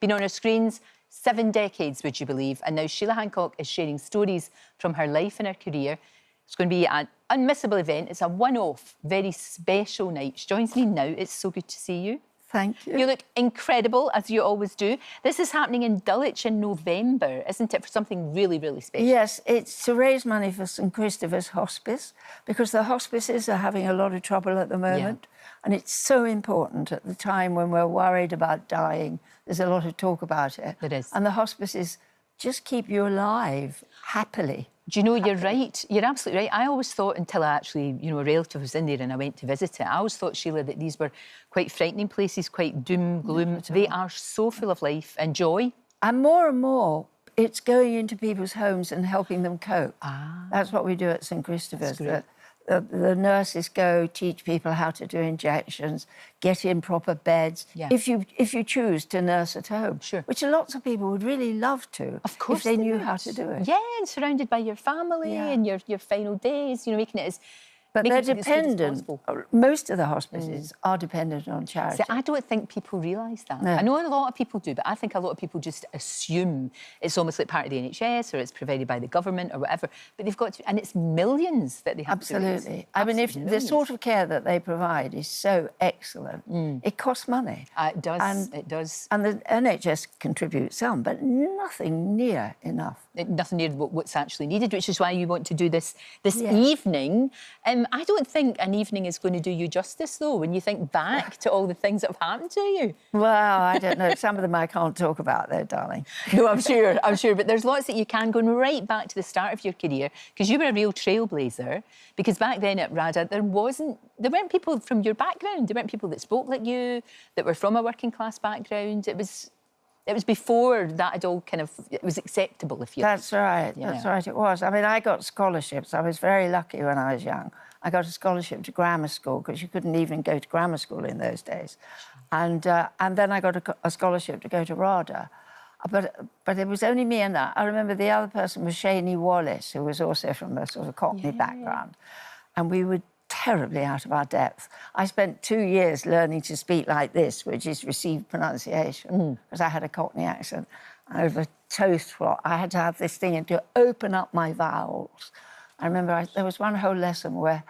Been on our screens 7 decades, would you believe? And now Sheila Hancock is sharing stories from her life and her career. It's going to be an unmissable event. It's a one-off, very special night. She joins me now. It's so good to see you. Thank you. You look incredible, as you always do. This is happening in Dulwich in November, isn't it, for something really, really special? Yes, it's to raise money for St Christopher's Hospice, because the hospices are having a lot of trouble at the moment. And it's so important at the time when we're worried about dying. There's a lot of talk about it. There is. And the hospices just keep you alive, happily. Do you know, you're right. You're absolutely right. I always thought, until I actually, you know, a relative was in there and I went to visit it, I always thought, Sheila, that these were quite frightening places, quite doom, gloom. They are so full of life and joy. And more, it's going into people's homes and helping them cope. That's what we do at St Christopher's. The nurses go, teach people how to do injections, get in proper beds, if you choose to nurse at home. Sure. Which lots of people would really love to, of course, if they knew how to do it. Yeah, and surrounded by your family and your final days, you know, making it as... But they're dependent. Most of the hospices are dependent on charity. See, I don't think people realise that. No. I know a lot of people do, but I think a lot of people just assume it's almost like part of the NHS or it's provided by the government or whatever. But they've got to... And it's millions that they have to raise. I mean, if the sort of care that they provide is so excellent, it costs money. It does, it does. And the NHS contributes some, but nothing near enough. Nothing near what's actually needed, which is why you want to do this evening. I don't think an evening is going to do you justice, though, when you think back to all the things that have happened to you. Well, I don't know. Some of them I can't talk about, though, darling. No, I'm sure. But there's lots that you can, going right back to the start of your career, because you were a real trailblazer. Because back then at RADA, there weren't people from your background. There weren't people that spoke like you, that were from a working class background. It was before that had all kind of... It was acceptable, if you like. That's right. That's right, it was. I mean, I got scholarships. I was very lucky when I was young. I got a scholarship to grammar school, because you couldn't even go to grammar school in those days. And then I got a scholarship to go to RADA. But it was only me and that. I remember the other person was Shani Wallace, who was also from a sort of Cockney background. And we were terribly out of our depth. I spent 2 years learning to speak like this, which is received pronunciation, because I had a Cockney accent. Over toast, I had to have this thing to open up my vowels. I remember there was one whole lesson where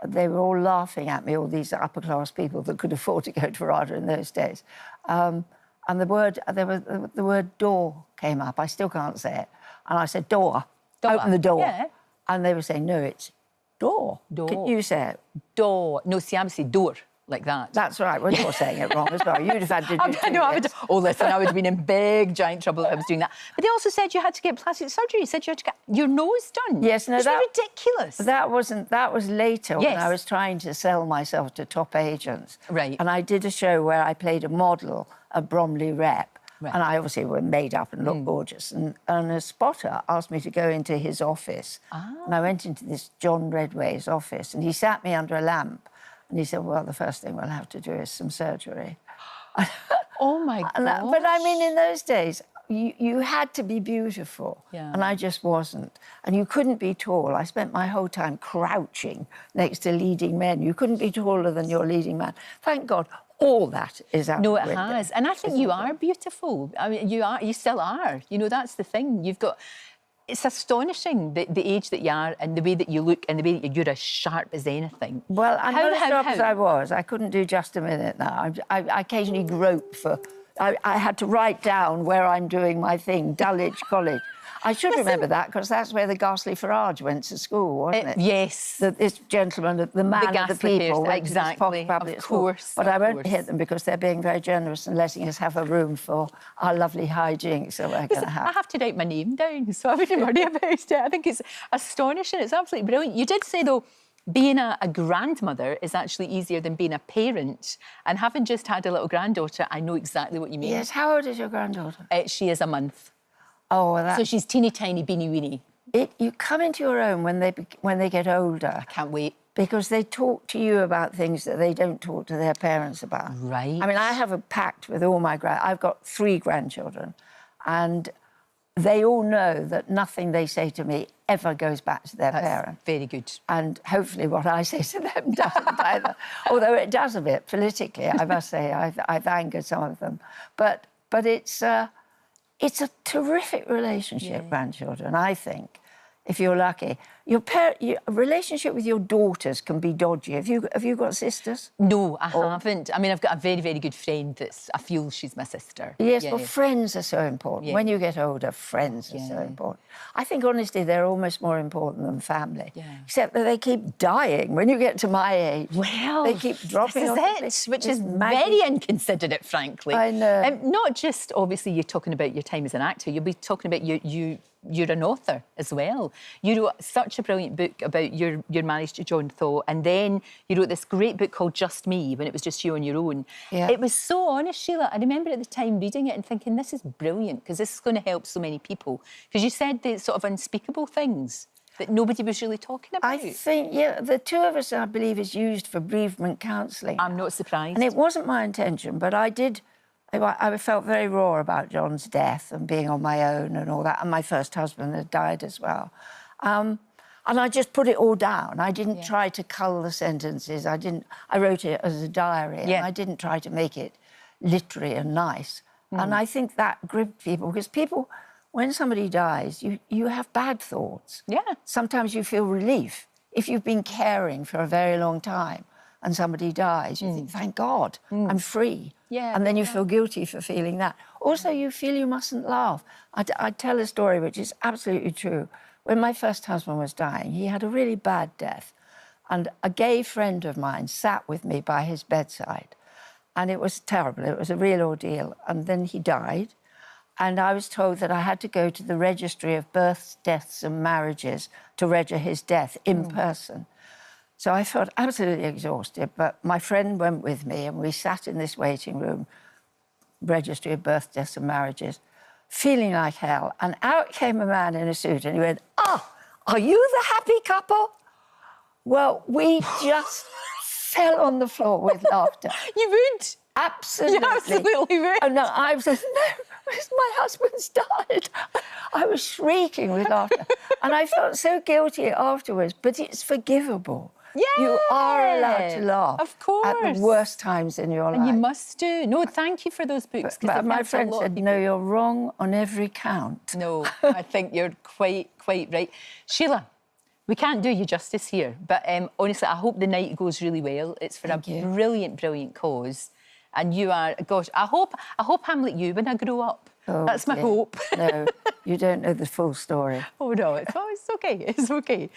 they were all laughing at me, all these upper-class people that could afford to go to RADA in those days. And the word door came up. I still can't say it. And I said, door. Open the door. Yeah. And they were saying, no, it's door. Can you say it? Door. No, see, I would say door, like that. That's right. Well, you're saying it wrong as well. You'd have had to do listen, I would have been in big, giant trouble if I was doing that. But they also said you had to get plastic surgery. You said you had to get your nose done. Yes, no, that was ridiculous. That was later when I was trying to sell myself to top agents. Right. And I did a show where I played a model, a Bromley rep. Right. And I obviously were made up and looked gorgeous. And a spotter asked me to go into his office. And I went into this John Redway's office, and he sat me under a lamp. And he said, well, the first thing we'll have to do is some surgery. Oh, my God. But, I mean, in those days, you had to be beautiful. And I just wasn't. And you couldn't be tall. I spent my whole time crouching next to leading men. You couldn't be taller than your leading man. Thank God. All that is out. No, it has. And I think you are beautiful. I mean, you still are. You know, that's the thing. You've got... It's astonishing, the age that you are and the way that you look and the way that you're as sharp as anything. Well, I'm not as sharp as I was. I couldn't do just a minute now. I occasionally grope for... I had to write down where I'm doing my thing, Dulwich College. I should remember that, because that's where the ghastly Farage went to school, wasn't it? Yes. This gentleman, the man of the people, went to this public school. But I won't hit them, because they're being very generous and letting us have a room for our lovely hijinks that we're going to have. I have to write my name down, so I wouldn't worry about it. I think it's astonishing. It's absolutely brilliant. You did say, though, being a grandmother is actually easier than being a parent. And having just had a little granddaughter, I know exactly what you mean. Yes, how old is your granddaughter? She is a month. Oh, well, so she's teeny tiny, beanie weenie. You come into your own when they get older. I can't wait. Because they talk to you about things that they don't talk to their parents about. Right. I mean, I have a pact with all my I've got 3 grandchildren, and they all know that nothing they say to me ever goes back to their parents. Very good. And hopefully what I say to them doesn't either. Although it does a bit politically, I must say. I've angered some of them. But but it's a terrific relationship, grandchildren, I think, if you're lucky. Your relationship with your daughters can be dodgy. Have you got sisters? No, I haven't. I mean, I've got a very, very good friend I feel she's my sister. Yes, well, friends are so important. Yeah. When you get older, friends are so important. I think, honestly, they're almost more important than family. Yeah. Except that they keep dying. When you get to my age, well, they keep dropping off. This is it, which is very inconsiderate, frankly. I know. Not just, obviously, you're talking about your time as an actor. You'll be talking about you're an author as well. You wrote such a brilliant book about your marriage to John Thaw, and then you wrote this great book called Just Me, when it was just you on your own. Yeah. It was so honest, Sheila. I remember at the time reading it and thinking, this is brilliant, because this is going to help so many people. Because you said the sort of unspeakable things that nobody was really talking about. I think, the two of us, I believe, is used for bereavement counselling. I'm not surprised. And it wasn't my intention, but I felt very raw about John's death and being on my own and all that. And my first husband had died as well. And I just put it all down. I didn't try to cull the sentences. I wrote it as a diary. And I didn't try to make it literary and nice. And I think that gripped people, because people, when somebody dies, you have bad thoughts. Yeah. Sometimes you feel relief. If you've been caring for a very long time and somebody dies, you think, thank God, I'm free. Yeah, and then you feel guilty for feeling that. Also, you feel you mustn't laugh. I'd tell a story which is absolutely true. When my first husband was dying, he had a really bad death. And a gay friend of mine sat with me by his bedside. And it was terrible. It was a real ordeal. And then he died. And I was told that I had to go to the registry of births, deaths and marriages to register his death in person. So I felt absolutely exhausted, but my friend went with me and we sat in this waiting room, registry of births, deaths and marriages, feeling like hell. And out came a man in a suit and he went, "Oh, are you the happy couple?" Well, we just fell on the floor with laughter. You would? Absolutely. You absolutely would. Oh, no, I was just, no, my husband's died. I was shrieking with laughter. And I felt so guilty afterwards, but it's forgivable. Yeah. You are allowed to laugh. Of course. At the worst times in your life. And you must do. No, thank you for those books. But my friend said, no, you're wrong on every count. No, I think you're quite right. Sheila, we can't do you justice here, but honestly, I hope the night goes really well. It's for brilliant, brilliant cause. And you are, gosh, I hope I'm like you when I grow up. Oh, that's my hope. No, you don't know the full story. Oh, no, it's okay. It's okay.